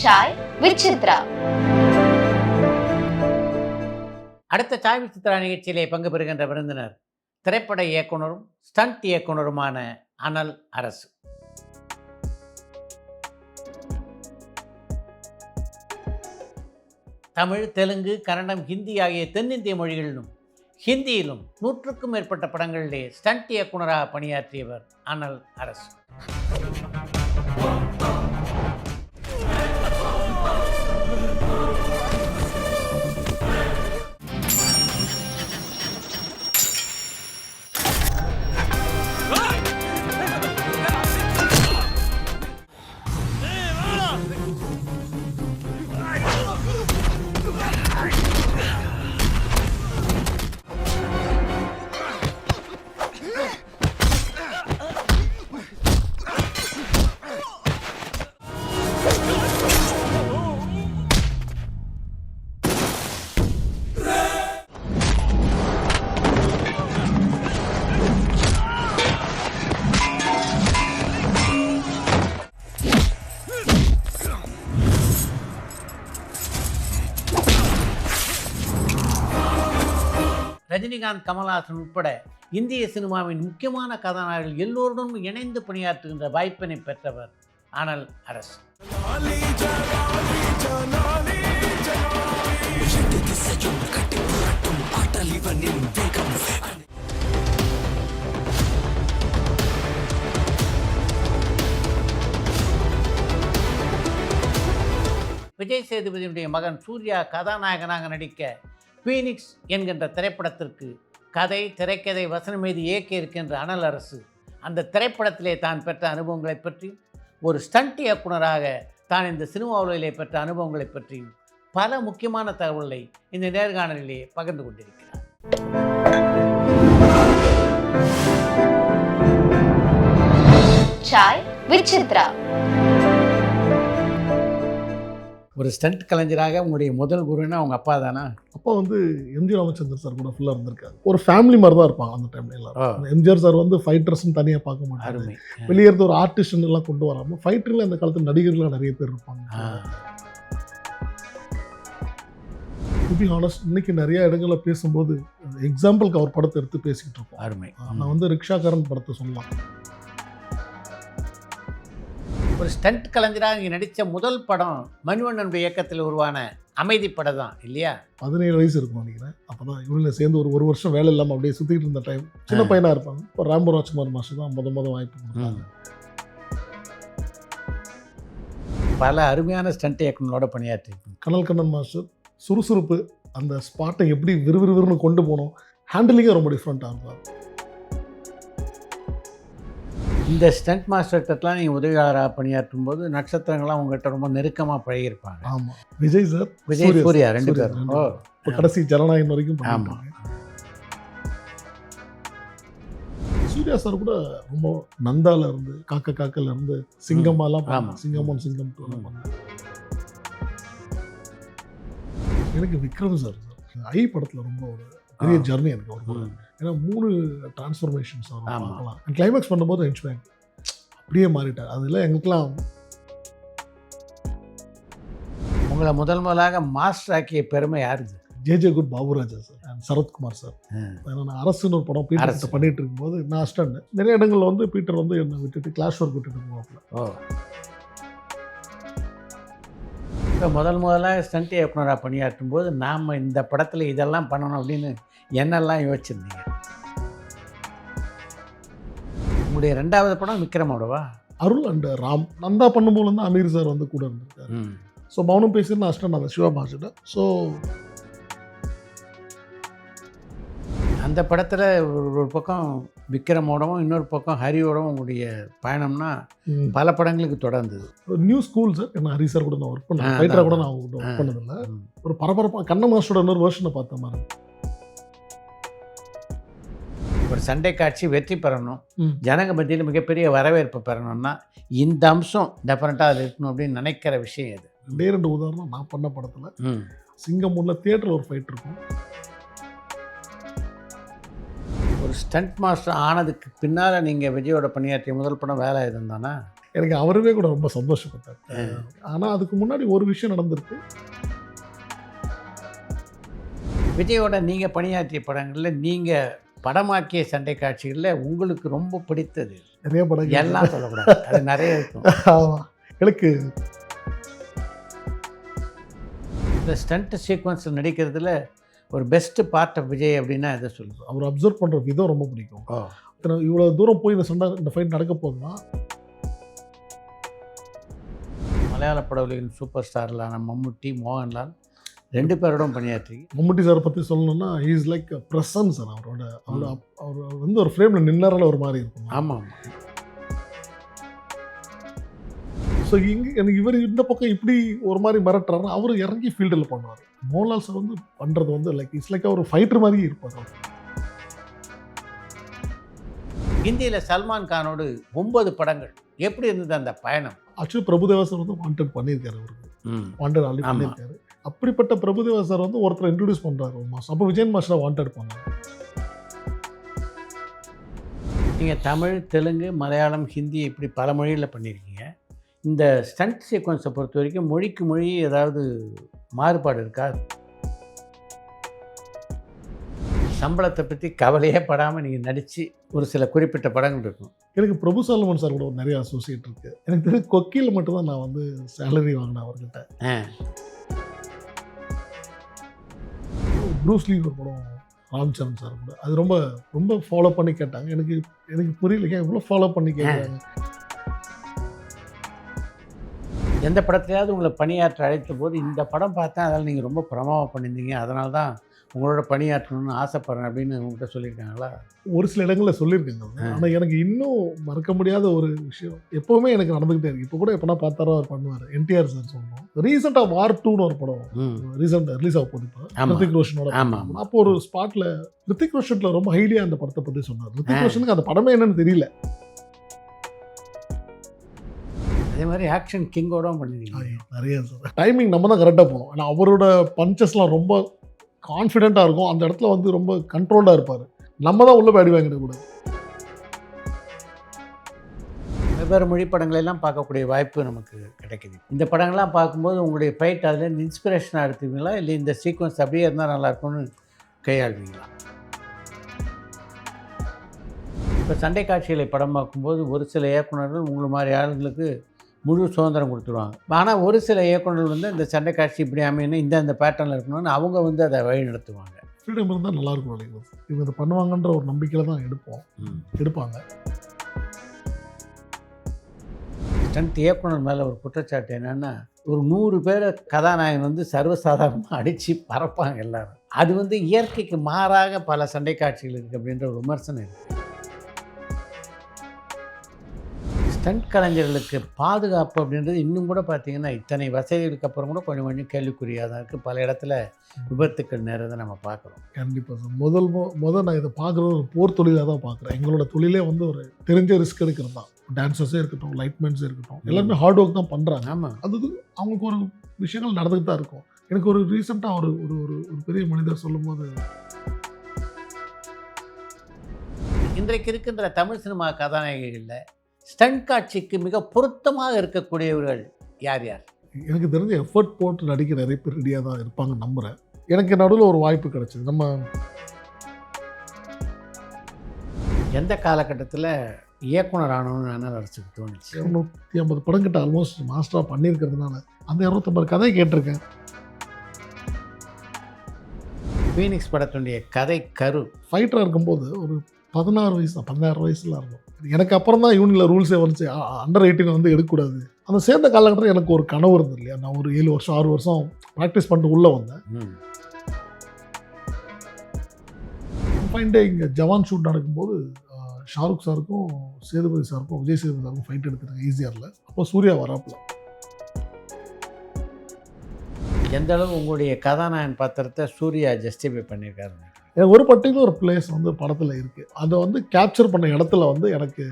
Sai with Chitra. அடுத்த Sai with Chitra நிகழ்ச்சியிலே பங்கு பெறுகின்ற விருந்தினர் திரைப்பட இயக்குனரும் ஸ்டண்ட் இயக்குனருமான அனல் அரசு. தமிழ், தெலுங்கு, கன்னடம், ஹிந்தி ஆகிய தென்னிந்திய மொழிகளிலும் ஹிந்தியிலும் 100க்கும் மேற்பட்ட படங்களிலே ஸ்டண்ட் இயக்குனராக பணியாற்றியவர் அனல் அரசு. ரஜினிகாந்த், கமல்ஹாசன் உட்பட இந்திய சினிமாவின் முக்கியமான கதாநாயகர்கள் எல்லோருடன் இணைந்து பணியாற்றுகின்ற வாய்ப்பினை பெற்றவர் அனல் அரசு. விஜய் சேதுபதியுடைய மகன் சூர்யா கதாநாயகனாக நடிக்க பீனிக்ஸ் என்கின்ற திரைப்படத்திற்கு கதை, திரைக்கதை, வசனம் மீது இயக்கி இருக்கின்ற அனல் அரசு அந்த திரைப்படத்திலே தான் பெற்ற அனுபவங்களை பற்றியும், ஒரு ஸ்டண்ட் இயக்குனராக தான் இந்த சினிமா உலகிலே பெற்ற அனுபவங்களை பற்றியும் பல முக்கியமான தகவல்களை இந்த நேர்காணலிலே பகிர்ந்து கொண்டிருக்கிறார். சாய் வித் சித்ரா. ஒரு ஸ்டண்ட் கலைஞராக உங்களுடைய முதல் குருன்னா அவங்க அப்பா தானா? அப்பா வந்து எம்ஜி ராமச்சந்திரன் சார் கூட ஃபுல்லாக இருந்திருக்காரு. ஒரு ஃபேமிலி மாதிரி தான் இருப்பாங்க அந்த டைம்ல எல்லாரும். எம்ஜிஆர் சார் வந்து ஃபைட்டர்ஸ்ன்னு தனியாக பார்க்க மாட்டாரு. வெளியே இருந்து ஒரு ஆர்டிஸ்ட்னு எல்லாம் கொண்டு வராமல் ஃபைட்டர்ல அந்த காலத்தில் நடிகர்கள் நிறைய பேர் இருப்பாங்க. டு பி ஹானஸ்ட், இன்னைக்கு நிறைய இடங்கள்ல பேசும்போது எக்ஸாம்பிளுக்கு அவர் படத்தை எடுத்து பேசிக்கிட்டு இருப்போம். அருமை. நான் வந்து ரிக்ஷாக்காரன் படத்தை சொல்லலாம். ஒரு ஸ்டண்ட் கலைஞராக இங்கே நடித்த முதல் படம் மணிவண்ணனுடைய இயக்கத்தில் உருவான அமைதி படம் தான் இல்லையா? 17 வயசு இருக்கும் நினைக்கிறேன். அப்போ தான் இவங்கள சேர்ந்து ஒரு வருஷம் வேலை இல்லாமல் அப்படியே சுற்றிட்டு இருந்த டைம். சின்ன பையனாக இருப்பாங்க. இப்போ ராம்போ ராஜ்குமார் மாஸ்டர் தான் முத வாய்ப்பு கொடுத்தாங்க. பல அருமையான ஸ்டண்ட் இயக்குனரோட பணியாற்றிருக்கோம். கண்ணன் மாஸ்டர் சுறுசுறுப்பு, அந்த ஸ்பாட்டை எப்படி விறுவிறுன்னு கொண்டு போகணும், ஹேண்டிலிங்கே ரொம்ப டிஃப்ரெண்ட்டாக இருக்கும். இந்த ஸ்டண்ட் மாஸ்டர்கிட்டலாம் நீங்கள் உதவியாளராக பணியாற்றும் போது நட்சத்திரங்கள்லாம் உங்கள்கிட்ட ரொம்ப நெருக்கமாக பழகியிருப்பாங்க. ஆமாம், விஜய் சார், விஜய், சூர்யா ரெண்டு பேரும். இப்போ கடைசி ஜனநாயகம் வரைக்கும். ஆமாம், சூர்யா சார் கூட ரொம்ப நந்தால இருந்து காக்கல இருந்து சிங்கமாலாம், சிங்கம் 1 சிங்கம் 2 எனக்கு விக்ரம் சார் ஐ படத்தில் ரொம்ப ஒரு பெரிய ஜர்னி எனக்கு ஒரு. ஏன்னா 3 டிரான்ஸ்ஃபர்மேஷன்ஸ் பார்க்கலாம். கிளைமேக்ஸ் பண்ணும்போது ஹென்ச்மேன் அப்படியே மாறிட்டார். அதில் எங்களுக்கெல்லாம் உங்களை முதலாக மாஸ்டர் ஆக்கிய பெருமை யாருது? ஜே குட் Baburaja sir and Sarathkumar sir. நான் அரசுன்னு ஒரு படம் பீட்டர் பண்ணிட்டு இருக்கும்போது நான் அஸ்டண்ட் நிறைய இடங்களில் வந்து பீட்டர் வந்து என்னை விட்டுட்டு கிளாஸ் ஒர்க் விட்டுட்டு போவாப்பில். இப்போ முதலாக ஸ்டண்ட் இயக்குனராக பணியாற்றும் போது நாம் இந்த படத்தில் இதெல்லாம் பண்ணணும் அப்படின்னு என்னெல்லாம் யோசிச்சிருந்தீங்க? உங்களுடைய 2வது படம் விக்ரமோடவா? அருள் அண்ட் ராம். நந்தா பண்ணும்போது வந்து அமீர் சார் வந்து கூட இருந்திருக்காரு. ஸோ மௌனம் பேசிட்டு நான் அஸ்டன் அந்த சிவா பாஷிட்ட. ஸோ அந்த படத்தில் ஒரு பக்கம் விக்ரமோடவும் இன்னொரு பக்கம் ஹரியோடவும் உங்களுடைய பயணம்னா பல படங்களுக்கு தொடர்ந்தது. New school sir. என்ன ஹரி சார் கூட நான் ஒர்க் பண்ணேன். ஃபைட்டராக கூட நான் ஒர்க் பண்ணதில்லை. ஒரு பரபரப்பாக கண்ண மாஸ்டரோட இன்னொரு வெர்ஷனை பார்த்த மாதிரி. ஒரு சண்டை காட்சி வெற்றி பெறணும், ஜனங்க மத்தியில் மிகப்பெரிய வரவேற்பு பெறணும்னா இந்த அம்சம் டெஃபரெண்ட்டாக அதில் இருக்கணும் அப்படின்னு நினைக்கிற விஷயம் இது. 2 உதாரணம் நான் பண்ண படத்தில். சிங்கம் 1 தியேட்டரில் ஒரு ஃபைட் இருக்கும். ஒரு ஸ்டண்ட் மாஸ்டர் ஆனதுக்கு பின்னால் நீங்கள் விஜயோட பணியாற்றிய முதல் படம் வேலை இருந்தானா? எனக்கு அவருமே கூட ரொம்ப சந்தோஷப்பட்டார். ஆனால் அதுக்கு முன்னாடி ஒரு விஷயம் நடந்திருக்கு. விஜயோட நீங்கள் பணியாற்றிய படங்களில் நீங்கள் படமாக்கிய சண்டை காட்சிகளில் உங்களுக்கு ரொம்ப பிடித்தது? நிறைய படங்கள் எல்லாம் சொல்லக்கூடாது, அது நிறைய இருக்கும். ஆமாம், எனக்கு இந்த ஸ்டண்ட் சீக்வன்ஸில் நடிக்கிறதுல ஒரு பெஸ்ட்டு பார்ட் ஆஃப் விஜய் அப்படின்னா எதை சொல்லுவோம்? அவர் அப்சர்வ் பண்ணுற விதம் ரொம்ப பிடிக்கும். ஓ, இவ்வளோ தூரம் போய் இந்த ஃபைட் நடக்க போகுதுன்னா, மலையாள படவுலியின் சூப்பர் ஸ்டார்லான மம்முட்டி, மோகன்லால் 2 பேரோடும் பணியாற்றி. மம்முட்டி சாரை பற்றி சொல்லணும்னா இஸ் லைக் ப்ரெசன்ஸ் சார். அவர் வந்து ஒரு ஃப்ரேமில் நின்னாரால ஒரு மாதிரி இருக்கும். ஆமாம். ஸோ எனக்கு இவர் இந்த பக்கம் இப்படி ஒரு மாதிரி மிரட்டுறாருன்னா அவர் இறங்கி ஃபீல்டில் பண்ணுவார். மோகன்லால் சார் வந்து பண்ணுறது வந்து இட்ஸ் லைக் ஒரு ஃபைட்டர் மாதிரி இருப்பார். ஹிந்தியில் சல்மான் கானோடு 9 படங்கள். எப்படி இருந்தது அந்த பயணம்? ஆக்சுவலி பிரபுதேவா சார் வந்து வாண்டட் பண்ணியிருக்காரு. அவருக்கு வாண்டட் ஆல்ரெடி பண்ணியிருக்காரு. அப்படிப்பட்ட பிரபுதேவா சார் வந்து ஒருத்தர் இன்ட்ரடியூஸ் பண்ணுறாரு ஒரு மாதம். அப்போ விஜயன் மாஸ்டரை வாண்டட் பண்ணார். நீங்கள் தமிழ், தெலுங்கு, மலையாளம், ஹிந்தி இப்படி பல மொழிகளில் பண்ணியிருக்கீங்க. இந்த ஸ்டண்ட் சீக்வன்ஸை பொறுத்த வரைக்கும் மொழிக்கு மொழி ஏதாவது மாறுபாடு இருக்கா? சம்பளத்தை பற்றி கவலையே படாமல் நீங்கள் நடித்து ஒரு சில குறிப்பிட்ட படங்கள் இருக்கும். எனக்கு பிரபு சாலமன் சார் கூட நிறைய அசோசியேட் இருக்குது. எனக்கு தெரிஞ்ச கொக்கியில் மட்டும்தான் நான் வந்து சேலரி வாங்கினேன் அவர்கிட்ட. ப்ரூஸ்லி ஒரு படம் ராம்சரண் சார் கூட அது ரொம்ப ரொம்ப ஃபாலோ பண்ணி கேட்டாங்க. எனக்கு புரியல ஏன் இவ்வளோ ஃபாலோ பண்ணி கேட்குறாங்க. எந்த படத்துலையாவது உங்களை பணியாற்ற அழைத்த போது இந்த படம் பார்த்தேன், அதில் நீங்கள் ரொம்ப பிரமாவம் பண்ணியிருந்தீங்க, அதனால தான் உங்களோட பணியாற்றணும்னு ஆசைப்பட்றேன் அப்படின்னு உங்கள்கிட்ட சொல்லியிருக்காங்களா? ஒரு சில இடங்களில் சொல்லியிருக்கேங்க. ஆனால் எனக்கு இன்னும் மறக்க முடியாத ஒரு விஷயம் எப்போவுமே எனக்கு நடந்துக்கிட்டே இருக்குது. இப்போ கூட எப்போனா பார்த்தாரோ அவர் பண்ணுவார். என்டிஆர் சார் சொல்லணும். ரீசெண்டாக வார் 2ன்னு ஒரு படம் ரீசெண்டாக ரிலீஸ் ஆக போகுது இப்போ ரித்திக் ரோஷனோட. அப்போ ஒரு ஸ்பாட்டில் ரித்திக் ரோஷனில் ரொம்ப ஹைலியாக அந்த படத்தை பற்றி சொன்னார். ரித்திக் ரோஷனுக்கு அந்த படமே என்னன்னு தெரியல. அதே மாதிரி ஆக்ஷன் கிங்கோட பண்ணிருக்கீங்க நிறைய சார். டைமிங் நம்ம தான் கரெக்டாக போகணும். ஏன்னா அவரோட பஞ்சஸ்லாம் ரொம்ப கான்ஃபிடென்ட்டாக இருக்கும். அந்த இடத்துல வந்து ரொம்ப கண்ட்ரோல்டாக இருப்பார். நம்ம தான் உள்ளே போய் அடி வாங்கிடக்கூடாது. வெவ்வேறு மொழி படங்களெல்லாம் பார்க்கக்கூடிய வாய்ப்பு நமக்கு கிடைக்குது. இந்த படங்கள்லாம் பார்க்கும்போது உங்களுடைய ஃபைட் அதுலேருந்து இன்ஸ்பிரேஷனாக எடுத்துவீங்களா, இல்லை இந்த சீக்வன்ஸ் அப்படியே இருந்தால் நல்லாயிருக்கும்னு கையாளுவீங்களா? இப்போ சண்டை காட்சிகளை படம் பார்க்கும்போது ஒரு சில இயக்குநர்கள் உங்களை மாதிரி ஆளுங்களுக்கு முழு சுதந்திரம் கொடுத்துருவாங்க. ஆனால் ஒரு சில இயக்குநர்கள் வந்து இந்த சண்டை காட்சி இப்படி அமையணும், இந்த பேட்டர்னில் இருக்கணும்னு அவங்க வந்து அதை வழி நடத்துவாங்க. ஃப்ரீடம் இருந்தால் நல்லாயிருக்கும் நினைக்கிறேன். இவங்க இதை பண்ணுவாங்கன்ற ஒரு நம்பிக்கையில் தான் எடுப்பாங்க. ஸ்டண்ட் இயக்குனர் மேலே ஒரு குற்றச்சாட்டு என்னென்னா, ஒரு 100 பேரை கதாநாயகன் வந்து சர்வசாதாரணமாக அடித்து பறப்பாங்க எல்லாரும். அது வந்து இயற்கைக்கு மாறாக பல சண்டை காட்சிகள் இருக்குது அப்படின்ற ஒரு விமர்சனம் இருக்குது. ஸ்டண்ட் கலைஞர்களுக்கு பாதுகாப்பு அப்படின்றது இன்னும் கூட பார்த்திங்கன்னா இத்தனை வசதிகளுக்கு அப்புறம் கூட கொஞ்சம் கொஞ்சம் கேள்விக்குறியாக தான் இருக்குது. பல இடத்துல விபத்துக்கள் நேரத்தை நம்ம பார்க்குறோம். கண்டிப்பாக சார். முதல் நான் இதை பார்க்குறது ஒரு போர் தொழிலாக தான் பார்க்குறேன். எங்களோட தொழிலே வந்து ஒரு தெரிஞ்ச ரிஸ்க் எடுக்கிறது தான். டான்ஸர்ஸே இருக்கட்டும், லைட்மேன்ஸே இருக்கட்டும், எல்லாருமே ஹார்ட் ஒர்க் தான் பண்ணுறாங்க. ஆமாம், அது அவங்களுக்கு ஒரு விஷயங்கள் நடந்துகிட்டு தான் இருக்கும். எனக்கு ஒரு ரீசெண்டாக ஒரு ஒரு பெரிய மனிதர் சொல்லும் போது, இன்றைக்கு இருக்கின்ற தமிழ் சினிமா கதாநாயகிகளில் ஸ்டண்ட் காட்சிக்கு மிக பொருத்தமாக இருக்கக்கூடியவர்கள் யார் யார்? எனக்கு தெரிஞ்ச எஃபர்ட் போட்டு நடிக்க நிறைய பேர் ரெடியாக தான் இருப்பாங்க நம்புகிறேன். எனக்கு நடுவில் ஒரு வாய்ப்பு கிடச்சிது. நம்ம எந்த காலகட்டத்தில் இயக்குனர் ஆனவன்னு என்ன அரசுக்கு தோணுச்சு? 250 படம் கிட்ட ஆல்மோஸ்ட் மாஸ்டராக பண்ணியிருக்கிறதுனால அந்த 250 கதை கேட்டிருக்கேன். ஃபீனிக்ஸ் படத்துடைய கதை கரு ஃபைட்டராக இருக்கும்போது ஒரு 16 வயசு தான், 16 வயசுலாம் இருக்கும். எனக்கு அப்புறம் தான் யூனியில் ரூல்ஸே வந்துச்சு, அண்டர் 18 வந்து எடுக்கக்கூடாது. அந்த சேர்ந்த காலகட்டத்தில் எனக்கு ஒரு கனவு இருந்தது இல்லையா. நான் ஒரு 7 வருஷம் 6 வருஷம் ப்ராக்டிஸ் பண்ணிட்டு உள்ளே வந்தேன். ஃபைன் டே இங்கே ஜவான் ஷூட் நடக்கும்போது ஷாருக் சாருக்கும் சேதுபதி சாருக்கும் விஜய் சேதுபதி சாருக்கும் ஃபைட் எடுத்துருக்கேன் ஈஸியாரில். அப்போ சூர்யா வராப்பில். எந்த அளவு உங்களுடைய கதாநாயகன் பாத்திரத்தை சூர்யா ஜஸ்டிஃபை பண்ணியிருக்காரு? எனக்கு ஒரு பர்டிகுலர் பிளேஸ் வந்து படத்தில் இருக்குது. அதை வந்து கேப்சர் பண்ண இடத்துல வந்து எனக்கு